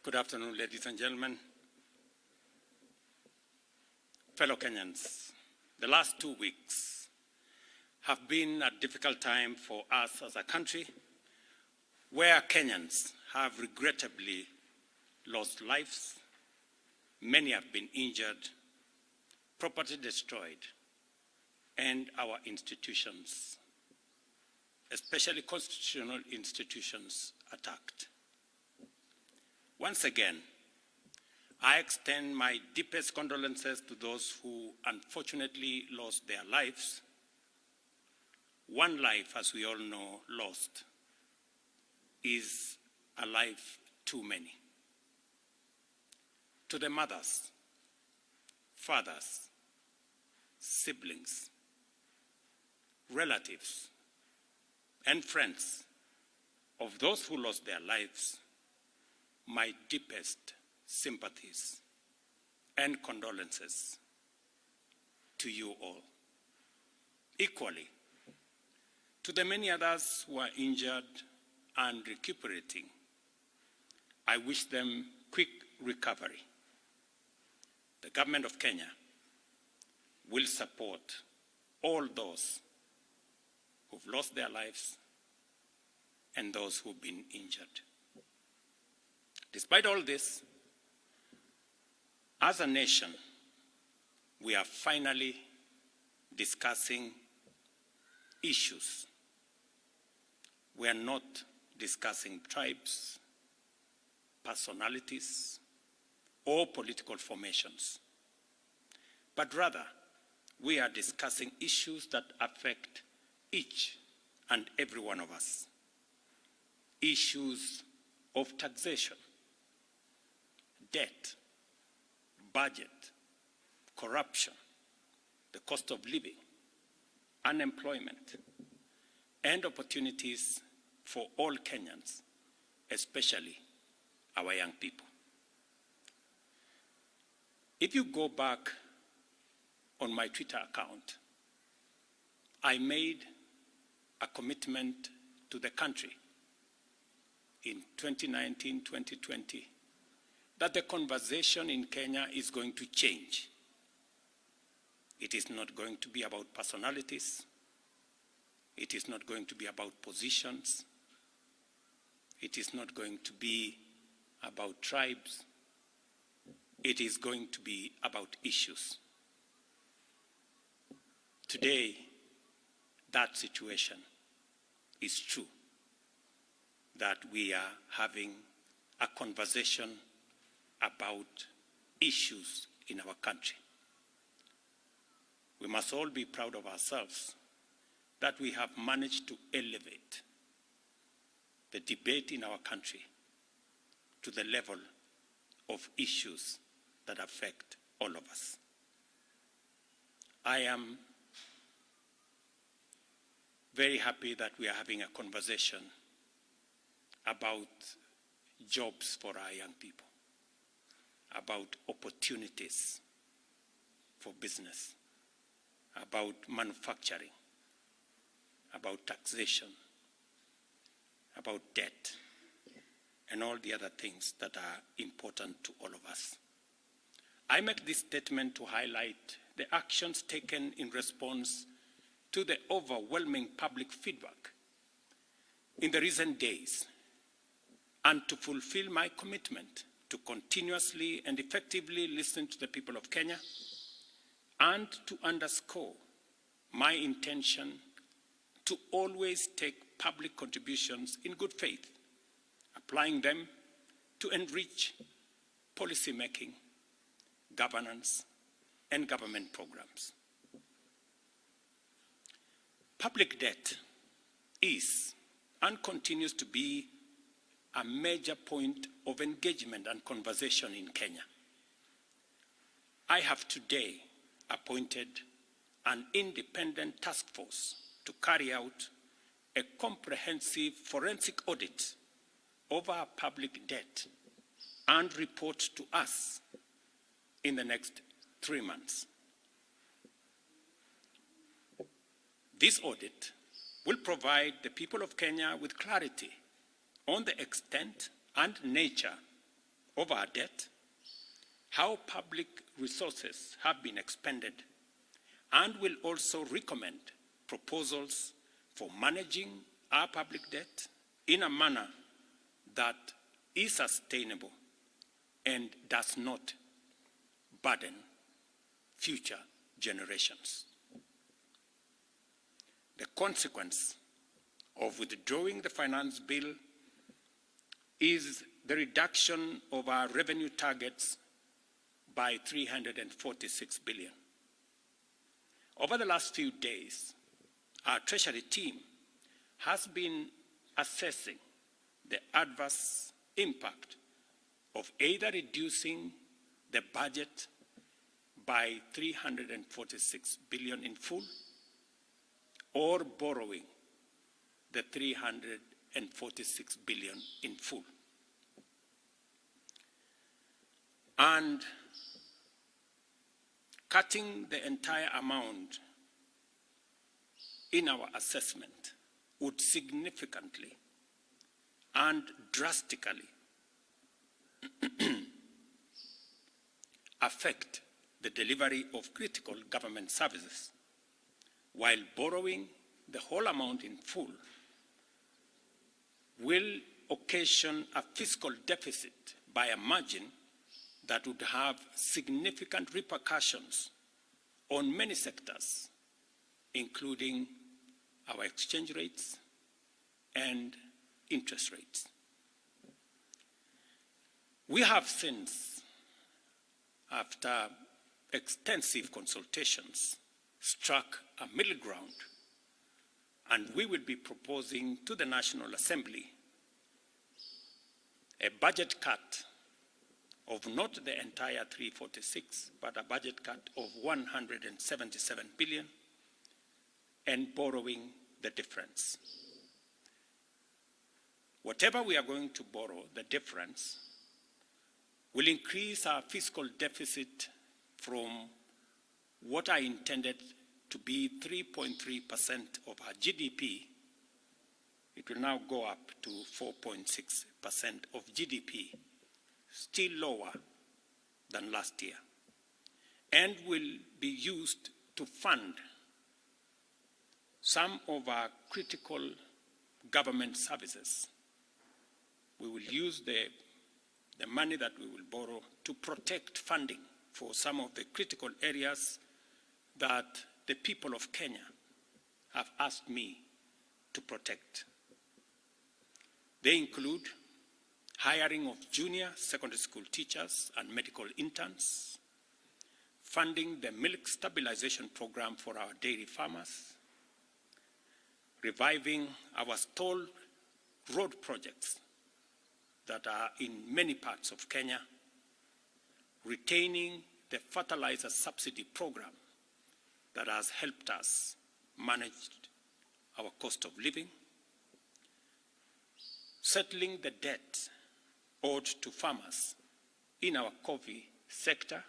Good afternoon, ladies and gentlemen. Fellow Kenyans, the last 2 weeks have been a difficult time for us as a country, where Kenyans have regrettably lost lives, many have been injured, property destroyed, and our institutions, especially constitutional institutions, attacked. Once again, I extend my deepest condolences to those who unfortunately lost their lives. One life, as we all know, lost is a life too many. To the mothers, fathers, siblings, relatives, and friends of those who lost their lives, my deepest sympathies and condolences to you all. Equally, to the many others who are injured and recuperating, I wish them quick recovery. The government of Kenya will support all those who've lost their lives and those who've been injured. Despite all this, as a nation, we are finally discussing issues. We are not discussing tribes, personalities, or political formations, but rather we are discussing issues that affect each and every one of us. Issues of taxation, debt, budget, corruption, the cost of living, unemployment, and opportunities for all Kenyans, especially our young people. If you go back on my Twitter account, I made a commitment to the country in 2019-2020 that the conversation in Kenya is going to change. It is not going to be about personalities. It is not going to be about positions. It is not going to be about tribes. It is going to be about issues. Today, that situation is true, that we are having a conversation about issues in our country. We must all be proud of ourselves that we have managed to elevate the debate in our country to the level of issues that affect all of us. I am very happy that we are having a conversation about jobs for our young people, about opportunities for business, about manufacturing, about taxation, about debt, and all the other things that are important to all of us. I make this statement to highlight the actions taken in response to the overwhelming public feedback in the recent days, and to fulfill my commitment to continuously and effectively listen to the people of Kenya, and to underscore my intention to always take public contributions in good faith, applying them to enrich policy making, governance, and government programs. Public debt is and continues to be a major point of engagement and conversation in Kenya. I have today appointed an independent task force to carry out a comprehensive forensic audit of our public debt and report to us in the next 3 months. This audit will provide the people of Kenya with clarity on the extent and nature of our debt, how public resources have been expended, and will also recommend proposals for managing our public debt in a manner that is sustainable and does not burden future generations. The consequence of withdrawing the finance bill is the reduction of our revenue targets by 346 billion. Over the last few days, our Treasury team has been assessing the adverse impact of either reducing the budget by 346 billion in full or borrowing the 346 billion in full. And cutting the entire amount in our assessment would significantly and drastically affect the delivery of critical government services, while borrowing the whole amount in full will occasion a fiscal deficit by a margin that would have significant repercussions on many sectors, including our exchange rates and interest rates. We have since, after extensive consultations, struck a middle ground, and we will be proposing to the National Assembly a budget cut of not the entire 346, but a budget cut of 177 billion, and borrowing the difference. Whatever we are going to borrow, the difference, will increase our fiscal deficit from what I intended to be 3.3% of our GDP. It will now go up to 4.6% of GDP, still lower than last year, and will be used to fund some of our critical government services. We will use the money that we will borrow to protect funding for some of the critical areas that the people of Kenya have asked me to protect. They include hiring of junior secondary school teachers and medical interns, funding the milk stabilization program for our dairy farmers, reviving our stalled road projects that are in many parts of Kenya, retaining the fertilizer subsidy program that has helped us manage our cost of living, settling the debt owed to farmers in our coffee sector,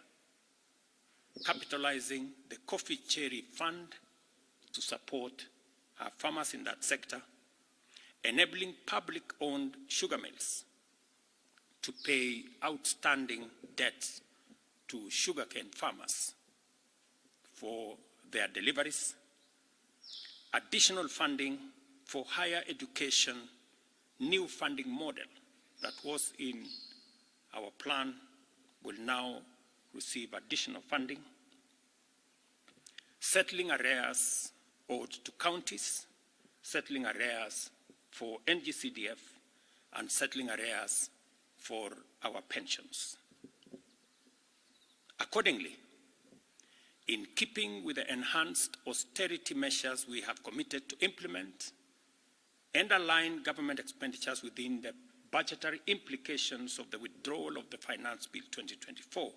capitalizing the coffee cherry fund to support our farmers in that sector, enabling public-owned sugar mills to pay outstanding debts to sugarcane farmers for their deliveries, additional funding for higher education, new funding model that was in our plan will now receive additional funding, settling arrears owed to counties, settling arrears for NGCDF, and settling arrears for our pensions. Accordingly, in keeping with the enhanced austerity measures we have committed to implement and align government expenditures within the budgetary implications of the withdrawal of the Finance Bill 2024,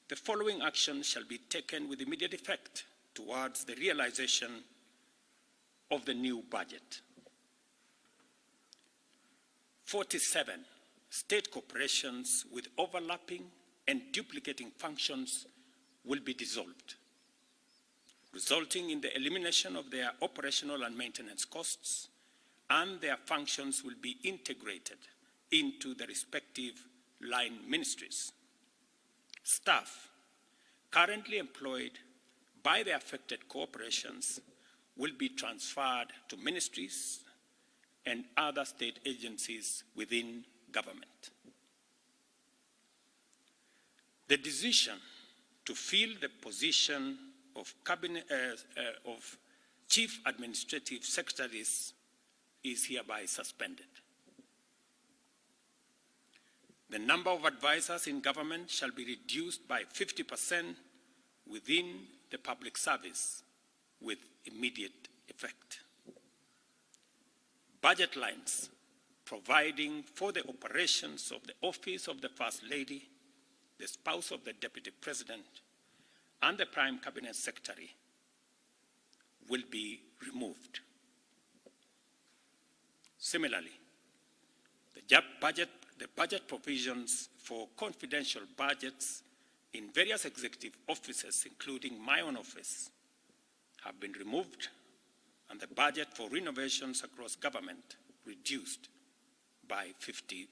the following actions shall be taken with immediate effect towards the realization of the new budget. 47 state corporations with overlapping and duplicating functions will be dissolved, resulting in the elimination of their operational and maintenance costs, and their functions will be integrated into the respective line ministries. Staff currently employed by the affected corporations will be transferred to ministries and other state agencies within government. The decision to fill the position of Chief Administrative Secretaries is hereby suspended. The number of advisors in government shall be reduced by 50% within the public service with immediate effect. Budget lines providing for the operations of the Office of the First Lady, the spouse of the Deputy President, and the Prime Cabinet Secretary will be removed. Similarly, the budget provisions for confidential budgets in various executive offices, including my own office, have been removed, and the budget for renovations across government reduced by 50%.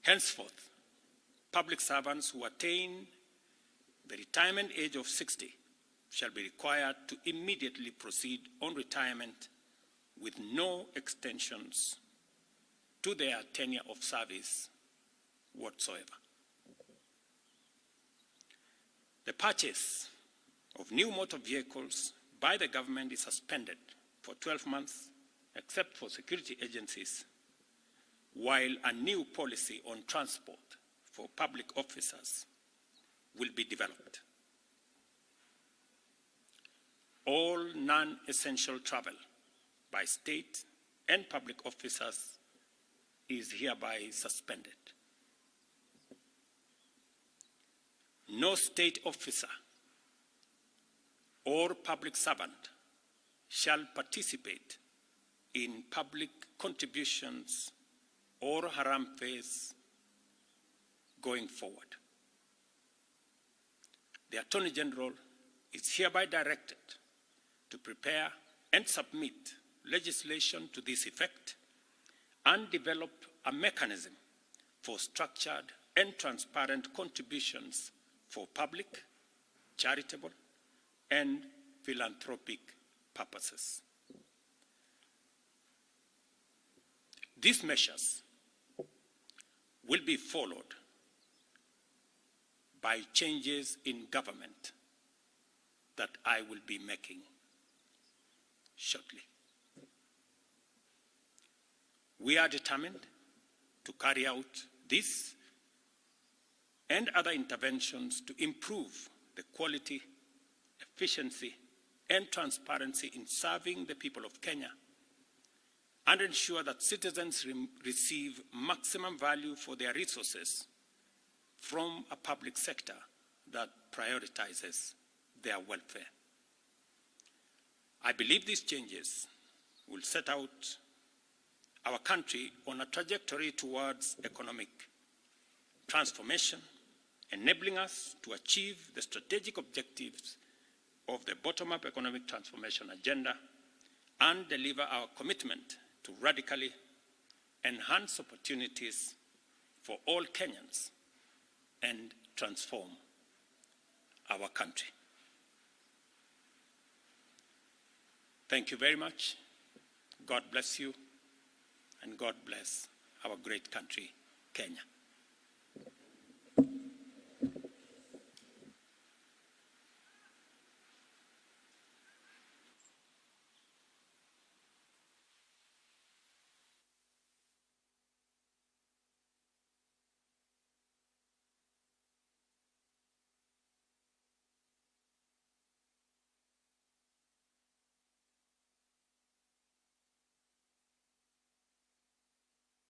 Henceforth, public servants who attain the retirement age of 60 shall be required to immediately proceed on retirement with no extensions to their tenure of service whatsoever. The purchase of new motor vehicles by the government is suspended for 12 months, except for security agencies, while a new policy on transport for public officers will be developed. All non-essential travel by state and public officers is hereby suspended. No state officer or public servant shall participate in public contributions or haram phase going forward. The Attorney General is hereby directed to prepare and submit legislation to this effect and develop a mechanism for structured and transparent contributions for public, charitable, and philanthropic purposes. These measures will be followed by changes in government that I will be making shortly. We are determined to carry out this and other interventions to improve the quality, efficiency, and transparency in serving the people of Kenya and ensure that citizens receive maximum value for their resources from a public sector that prioritizes their welfare. I believe these changes will set out our country on a trajectory towards economic transformation, enabling us to achieve the strategic objectives of the bottom-up economic transformation agenda and deliver our commitment to radically enhance opportunities for all Kenyans and transform our country. Thank you very much. God bless you, and God bless our great country, Kenya.